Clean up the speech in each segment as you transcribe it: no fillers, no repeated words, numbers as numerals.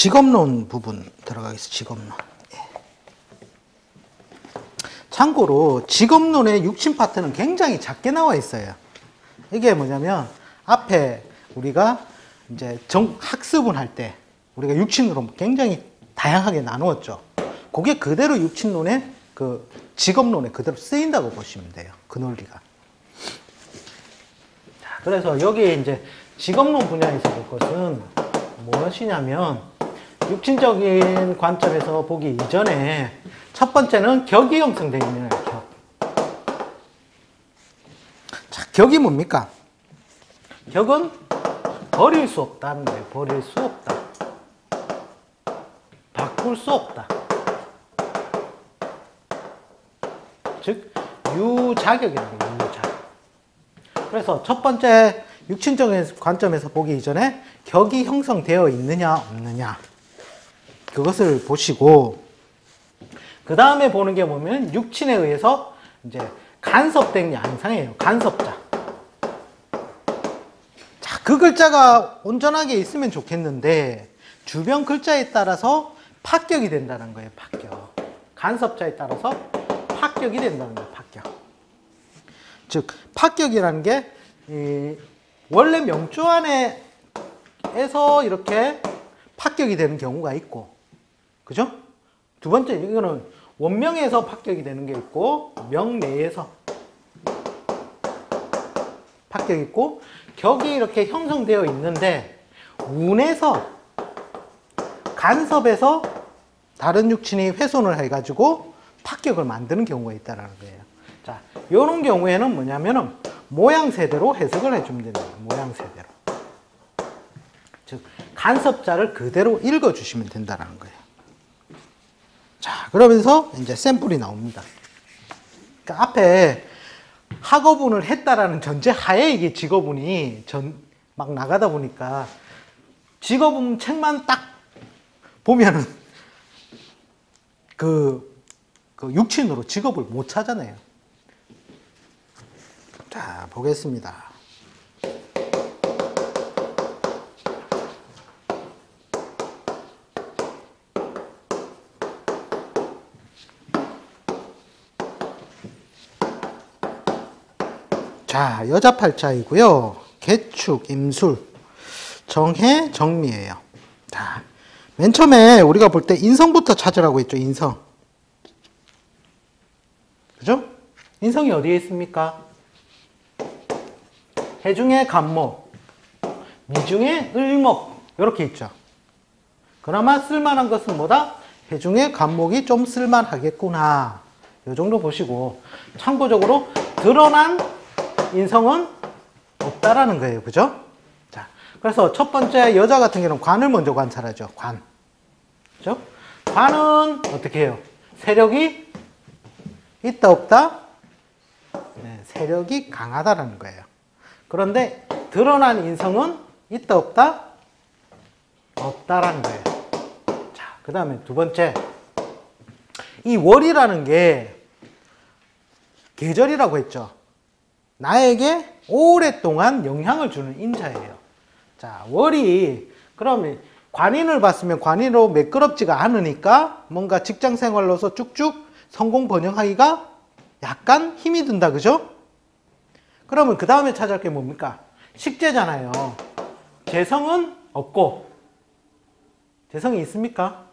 직업론 부분 들어가겠습니다. 직업론. 예. 참고로 직업론의 육친 파트는 굉장히 작게 나와 있어요. 이게 뭐냐면 앞에 우리가 이제 학습을 할 때 우리가 육친으로 굉장히 다양하게 나누었죠. 그게 그대로 육친론의 그 직업론에 그대로 쓰인다고 보시면 돼요. 그 논리가. 자, 그래서 여기에 이제 직업론 분야에서 볼 것은 무엇이냐면 육친적인 관점에서 보기 이전에 첫 번째는 격이 형성되어 있는 격. 자, 격이 뭡니까? 격은 버릴 수 없다는 거예요. 버릴 수 없다. 바꿀 수 없다. 즉 유자격이라는 거예요. 유자격. 그래서 첫 번째 육친적인 관점에서 보기 이전에 격이 형성되어 있느냐 없느냐 그것을 보시고, 그 다음에 보는 게 뭐냐면 육친에 의해서 이제 간섭된 양상이에요. 간섭자. 자, 그 글자가 온전하게 있으면 좋겠는데 주변 글자에 따라서 파격이 된다는 거예요. 파격. 간섭자에 따라서 파격이 된다는 거예요. 파격. 즉 파격이라는 게 원래 명조 안에서 이렇게 파격이 되는 경우가 있고, 그죠? 두 번째, 이거는 원명에서 파격이 되는 게 있고, 명 내에서 파격이 있고, 격이 이렇게 형성되어 있는데, 운에서, 간섭에서 다른 육친이 훼손을 해가지고 파격을 만드는 경우가 있다는 거예요. 자, 이런 경우에는 뭐냐면은 모양새대로 해석을 해주면 됩니다. 모양새대로. 즉, 간섭자를 그대로 읽어주시면 된다는 거예요. 자, 그러면서 이제 샘플이 나옵니다. 그러니까 앞에 학어분을 했다라는 전제 하에 이게 직어분이 막 나가다 보니까 직어분 책만 딱 보면은 그 육친으로 직업을 못 찾아내요. 자, 보겠습니다. 자, 여자 팔자이고요. 개축, 임술, 정해, 정미예요. 자, 맨 처음에 우리가 볼 때 인성부터 찾으라고 했죠. 인성. 그죠? 인성이 어디에 있습니까? 해중에 간목, 미중에 을목, 이렇게 있죠. 그나마 쓸만한 것은 뭐다? 해중에 간목이 좀 쓸만하겠구나. 이 정도 보시고, 참고적으로 드러난 인성은 없다라는 거예요. 그죠? 자, 그래서 첫 번째 여자 같은 경우는 관을 먼저 관찰하죠. 관. 그죠? 관은 어떻게 해요? 세력이 있다, 없다? 네, 세력이 강하다라는 거예요. 그런데 드러난 인성은 있다, 없다? 없다라는 거예요. 자, 그 다음에 두 번째. 이 월이라는 게 계절이라고 했죠. 나에게 오랫동안 영향을 주는 인자예요. 자, 월이, 그러면 관인을 봤으면 관인으로 매끄럽지가 않으니까 뭔가 직장 생활로서 쭉쭉 성공 번영하기가 약간 힘이 든다. 그죠? 그러면 그 다음에 찾아올 게 뭡니까? 식재잖아요. 재성은 없고, 재성이 있습니까?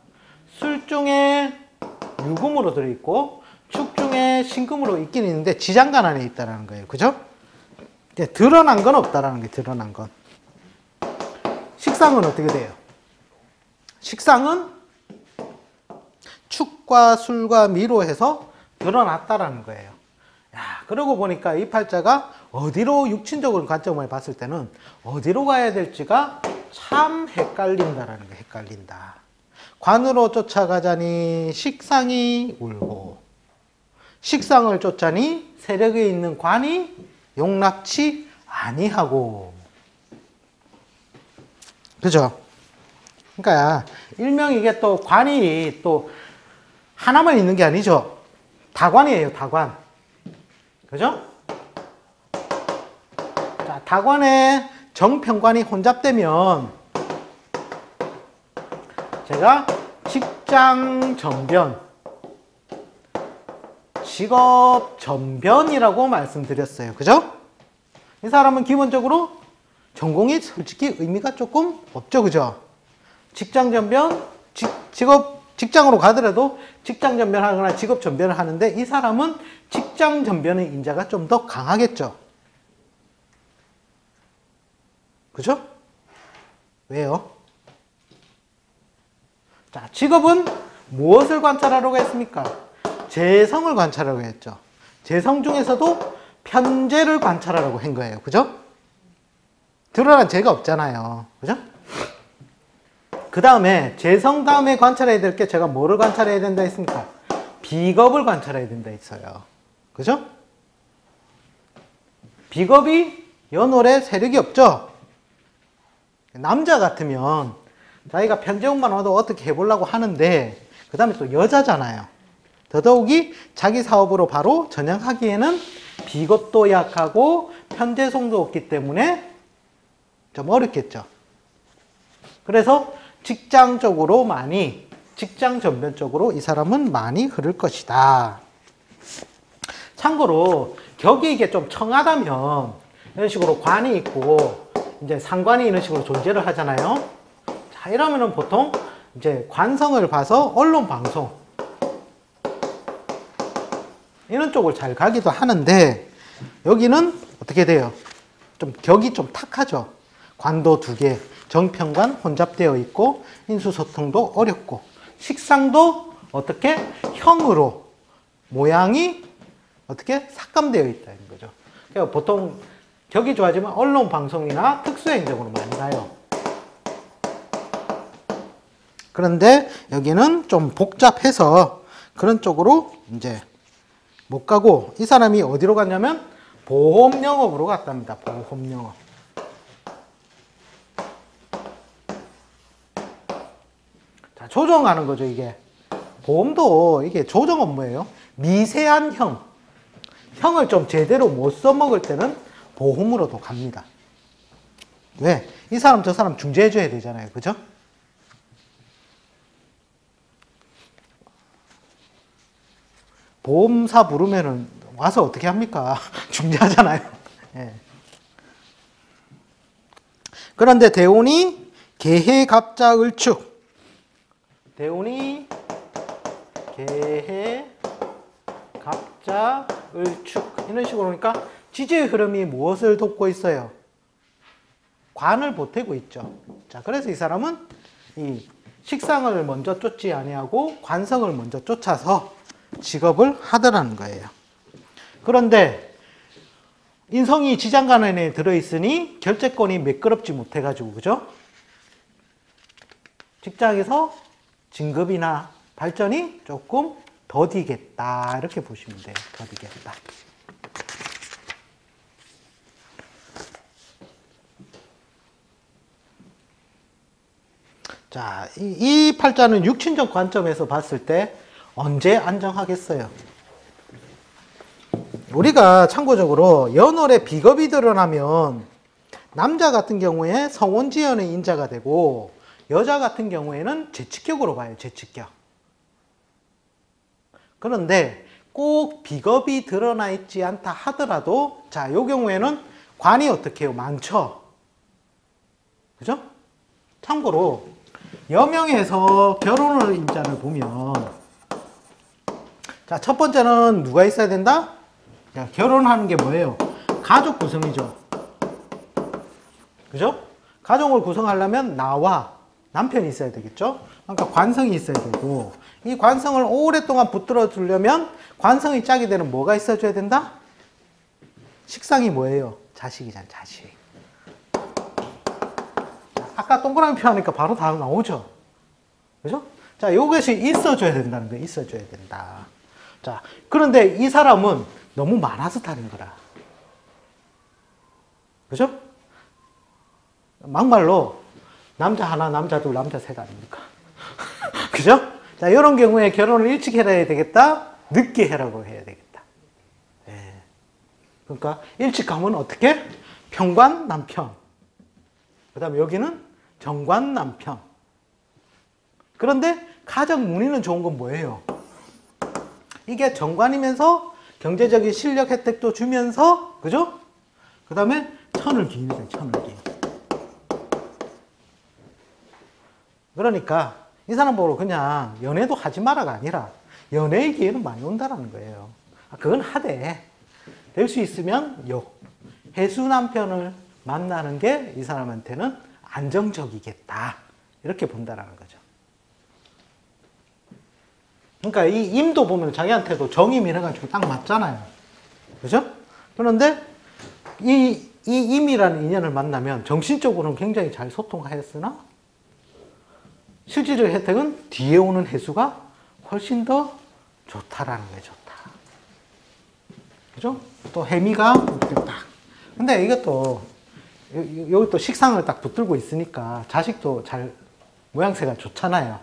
술중에 유금으로 들어있고, 축중에 신금으로 있긴 있는데 지장간 안에 있다는 거예요. 그죠? 드러난 건 없다라는 게 드러난 건. 식상은 어떻게 돼요? 식상은 축과 술과 미로 해서 드러났다라는 거예요. 야, 그러고 보니까 이 팔자가 어디로 육친적으로 관점을 봤을 때는 어디로 가야 될지가 참 헷갈린다라는 거. 헷갈린다. 관으로 쫓아가자니 식상이 울고, 식상을 쫓자니 세력에 있는 관이 용납치 아니하고. 그죠? 그러니까 일명 이게 또 관이 또 하나만 있는 게 아니죠. 다관이에요. 다관. 그죠? 자, 다관에 정평관이 혼잡되면 제가 직장 전변, 직업 전변이라고 말씀드렸어요. 그죠? 이 사람은 기본적으로 전공이 솔직히 의미가 조금 없죠. 그죠? 직장 전변, 직장으로 가더라도 직장 전변하거나 직업 전변을 하는데 이 사람은 직장 전변의 인자가 좀 더 강하겠죠. 그죠? 왜요? 자, 직업은 무엇을 관찰하려고 했습니까? 재성을 관찰하려고 했죠. 재성 중에서도 편재를 관찰하려고 한 거예요. 그죠? 드러난 재가 없잖아요. 그죠? 그 다음에 재성 다음에 관찰해야 될 게 제가 뭐를 관찰해야 된다 했습니까? 비겁을 관찰해야 된다 했어요. 그죠? 비겁이 연월에 세력이 없죠? 남자 같으면 자기가 편재운만 와도 어떻게 해보려고 하는데 그 다음에 또 여자잖아요. 더더욱이 자기 사업으로 바로 전향하기에는 비겁도 약하고 편재성도 없기 때문에 좀 어렵겠죠. 그래서 직장 전변 쪽으로 이 사람은 많이 흐를 것이다. 참고로 격이 이게 좀 청하다면 이런 식으로 관이 있고 이제 상관이 이런 식으로 존재를 하잖아요. 자, 이러면은 보통 이제 관성을 봐서 언론 방송 이런 쪽을 잘 가기도 하는데 여기는 어떻게 돼요? 좀 격이 좀 탁하죠. 관도 2개, 정편관 혼잡되어 있고 인수소통도 어렵고 식상도 어떻게 형으로 모양이 어떻게 삭감되어 있다는 거죠. 그러니까 보통 격이 좋아지면 언론 방송이나 특수행정으로 많이 가요. 그런데 여기는 좀 복잡해서 그런 쪽으로 이제 못 가고 이 사람이 어디로 갔냐면 보험영업으로 갔답니다. 보험영업. 자, 조정하는 거죠, 이게. 보험도 이게 조정 업무예요. 미세한 형을 좀 제대로 못 써먹을 때는 보험으로도 갑니다. 왜? 이 사람 저 사람 중재해줘야 되잖아요. 그죠? 보험사 부르면은 와서 어떻게 합니까? 중재하잖아요. 예. 그런데 대운이 개해 갑자 을축. 대운이 개해 갑자 을축 이런 식으로 보니까 지지의 흐름이 무엇을 돕고 있어요? 관을 보태고 있죠. 자, 그래서 이 사람은 이 식상을 먼저 쫓지 아니하고 관성을 먼저 쫓아서 직업을 하더라는 거예요. 그런데 인성이 지장간에 들어있으니 결재권이 매끄럽지 못해가지고 그죠? 직장에서 진급이나 발전이 조금 더디겠다 이렇게 보시면 돼요. 더디겠다. 자, 이 팔자는 육친적 관점에서 봤을 때 언제 안정하겠어요? 우리가 참고적으로 연월에 비겁이 드러나면 남자 같은 경우에 성혼지연의 인자가 되고 여자 같은 경우에는 재치격으로 봐요. 재치격. 그런데 꼭 비겁이 드러나 있지 않다 하더라도 자, 이 경우에는 관이 어떻게 해요? 많죠? 그죠? 참고로 여명에서 결혼을 인자를 보면 자, 첫 번째는 누가 있어야 된다? 자, 결혼하는 게 뭐예요? 가족 구성이죠. 그죠? 가족을 구성하려면 나와 남편이 있어야 되겠죠? 그러니까 관성이 있어야 되고 이 관성을 오랫동안 붙들어 주려면 관성이 짝이 되는 뭐가 있어줘야 된다? 식상이 뭐예요? 자식이잖아, 자식. 아까 동그라미 표하니까 바로 다 나오죠? 그죠? 자, 이것이 있어줘야 된다는 거예요. 있어줘야 된다. 자, 그런데 이 사람은 너무 많아서 타는 거라. 그죠? 막말로 남자 하나, 남자 둘, 남자 셋 아닙니까? 그죠? 자, 이런 경우에 결혼을 일찍 해야 되겠다? 늦게 해라고 해야 되겠다. 예. 그러니까 일찍 가면 어떻게? 평관 남편. 그 다음에 여기는 정관 남편. 그런데 가장 문의는 좋은 건 뭐예요? 이게 정관이면서 경제적인 실력 혜택도 주면서, 그죠? 그 다음에 천을기입니다. 천을기. 그러니까 이 사람 보고 그냥 연애도 하지 마라가 아니라 연애의 기회는 많이 온다라는 거예요. 그건 하되 될 수 있으면 해수 남편을 만나는 게 이 사람한테는 안정적이겠다. 이렇게 본다라는 거죠. 그러니까 이 임도 보면 자기한테도 정임 이래가지고 딱 맞잖아요. 그죠? 그런데 이 임이라는 인연을 만나면 정신적으로는 굉장히 잘 소통하였으나 실질적 혜택은 뒤에 오는 해수가 훨씬 더 좋다라는 게 좋다. 그죠? 또 해미가 딱. 근데 이것도 여기 또 식상을 딱 붙들고 있으니까 자식도 잘 모양새가 좋잖아요.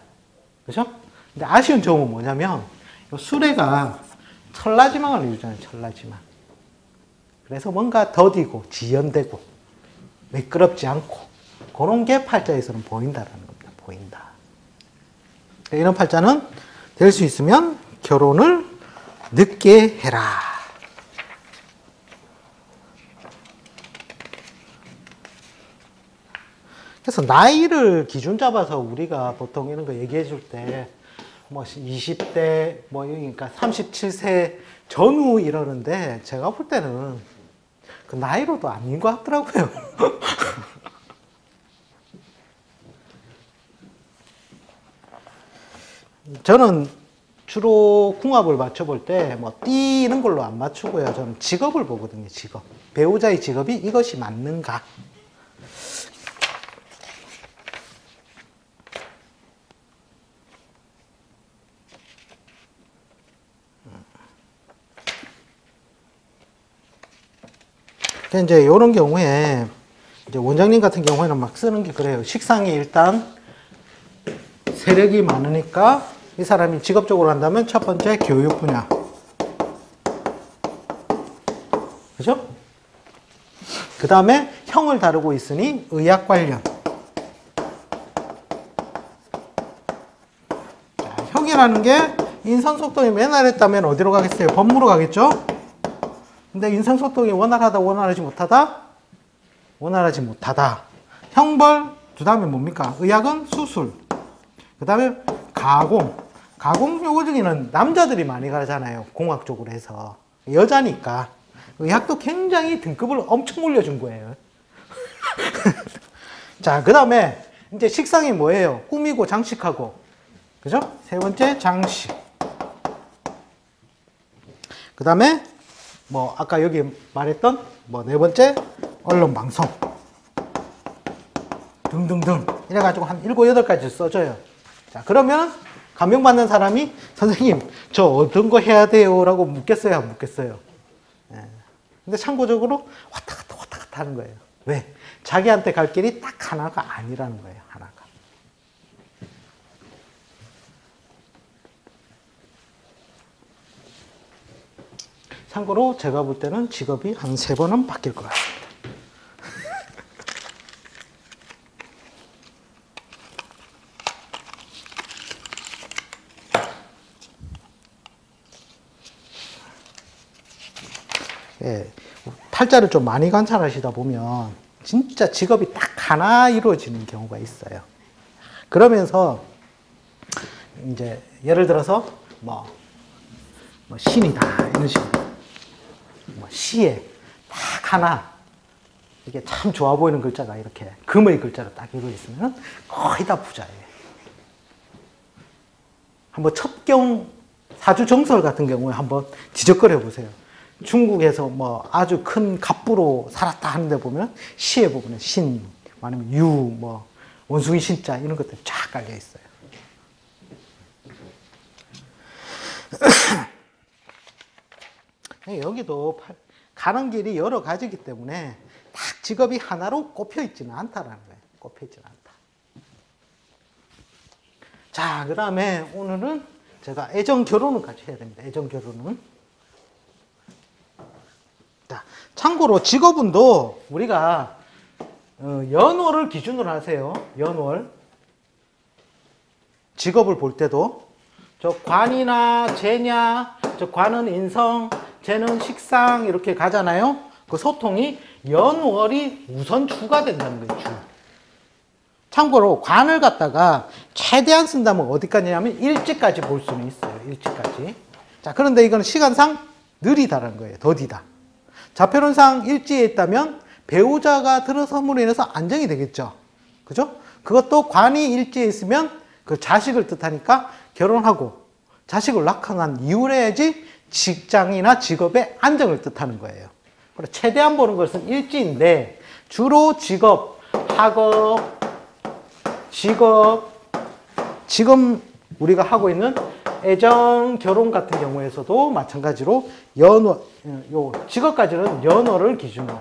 그죠? 근데 아쉬운 점은 뭐냐면 수레가 천라지망을 이루잖아요. 천라지망. 그래서 뭔가 더디고 지연되고 매끄럽지 않고 그런 게 팔자에서는 보인다라는 겁니다. 보인다. 이런 팔자는 될 수 있으면 결혼을 늦게 해라. 그래서 나이를 기준 잡아서 우리가 보통 이런 거 얘기해 줄 때 뭐 20대 뭐 그러니까 37세 전후 이러는데 제가 볼 때는 그 나이로도 아닌 것 같더라고요. 저는 주로 궁합을 맞춰볼 때 뭐 띠 이런 걸로 안 맞추고요. 저는 직업을 보거든요. 직업. 배우자의 직업이 이것이 맞는가. 이제 이런 경우에 이제 원장님 같은 경우에는 막 쓰는 게 그래요. 식상이 일단 세력이 많으니까 이 사람이 직업적으로 한다면 첫 번째 교육 분야. 그죠? 그 다음에 형을 다루고 있으니 의학 관련. 자, 형이라는 게 인성속동이 맨날 했다면 어디로 가겠어요? 법무로 가겠죠? 근데 인성소통이 원활하다, 원활하지 못하다? 원활하지 못하다. 형벌, 그 다음에 뭡니까? 의학은 수술. 그 다음에 가공. 가공 요거 중에는 남자들이 많이 가잖아요. 공학 쪽으로 해서. 여자니까. 의학도 굉장히 등급을 엄청 올려준 거예요. 자, 그 다음에 이제 식상이 뭐예요? 꾸미고 장식하고. 그죠? 세 번째, 장식. 그 다음에 뭐 아까 여기 말했던 뭐 네 번째 언론 방송 등등등 이래가지고 한 7, 8가지 써줘요. 자, 그러면 감명받는 사람이 선생님 저 어떤 거 해야 돼요? 라고 묻겠어요? 안 묻겠어요? 예. 근데 참고적으로 왔다 갔다 하는 거예요. 왜? 자기한테 갈 길이 딱 하나가 아니라는 거예요. 하나가. 참고로 제가 볼 때는 직업이 한 3번은 바뀔 것 같습니다. 예, 팔자를 좀 많이 관찰하시다 보면 진짜 직업이 딱 하나 이루어지는 경우가 있어요. 그러면서 이제 예를 들어서 뭐 신이다 이런 식으로 뭐 시에 딱 하나 이게 참 좋아 보이는 글자가 이렇게 금의 글자로 딱 이루어 있으면 거의 다 부자예요. 한번 첩경 사주정설 같은 경우에 한번 지적거려 보세요. 중국에서 뭐 아주 큰 갑부로 살았다 하는데 보면 시에 보면 신, 아니면 유, 뭐 원숭이 신자 이런 것들이 쫙 깔려 있어요. 여기도 가는 길이 여러 가지이기 때문에 딱 직업이 하나로 꼽혀 있지는 않다라는 거예요. 꼽혀 있지는 않다. 자, 그 다음에 오늘은 제가 애정 결혼을 같이 해야 됩니다. 애정 결혼은. 자, 참고로 직업운도 우리가 연월을 기준으로 하세요. 연월. 직업을 볼 때도 저 관이나 재냐, 저 관은 인성, 재는 식상 이렇게 가잖아요. 그 소통이 연월이 우선 주가 된다는 거예요. 주. 참고로 관을 갖다가 최대한 쓴다면 어디까지 냐면 일지까지 볼 수는 있어요. 일지까지. 자, 그런데 이거는 시간상 느리다라는 거예요. 더디다. 좌표론상 일지에 있다면 배우자가 들어섬으로 인해서 안정이 되겠죠. 그죠? 그것도 관이 일지에 있으면 그 자식을 뜻하니까 결혼하고 자식을 낳아간 이후로 해야지 직장이나 직업의 안정을 뜻하는 거예요. 그래서 최대한 보는 것은 일지인데 주로 직업, 학업, 직업, 지금 우리가 하고 있는 애정, 결혼 같은 경우에서도 마찬가지로 연월, 요 직업까지는 연월을 기준으로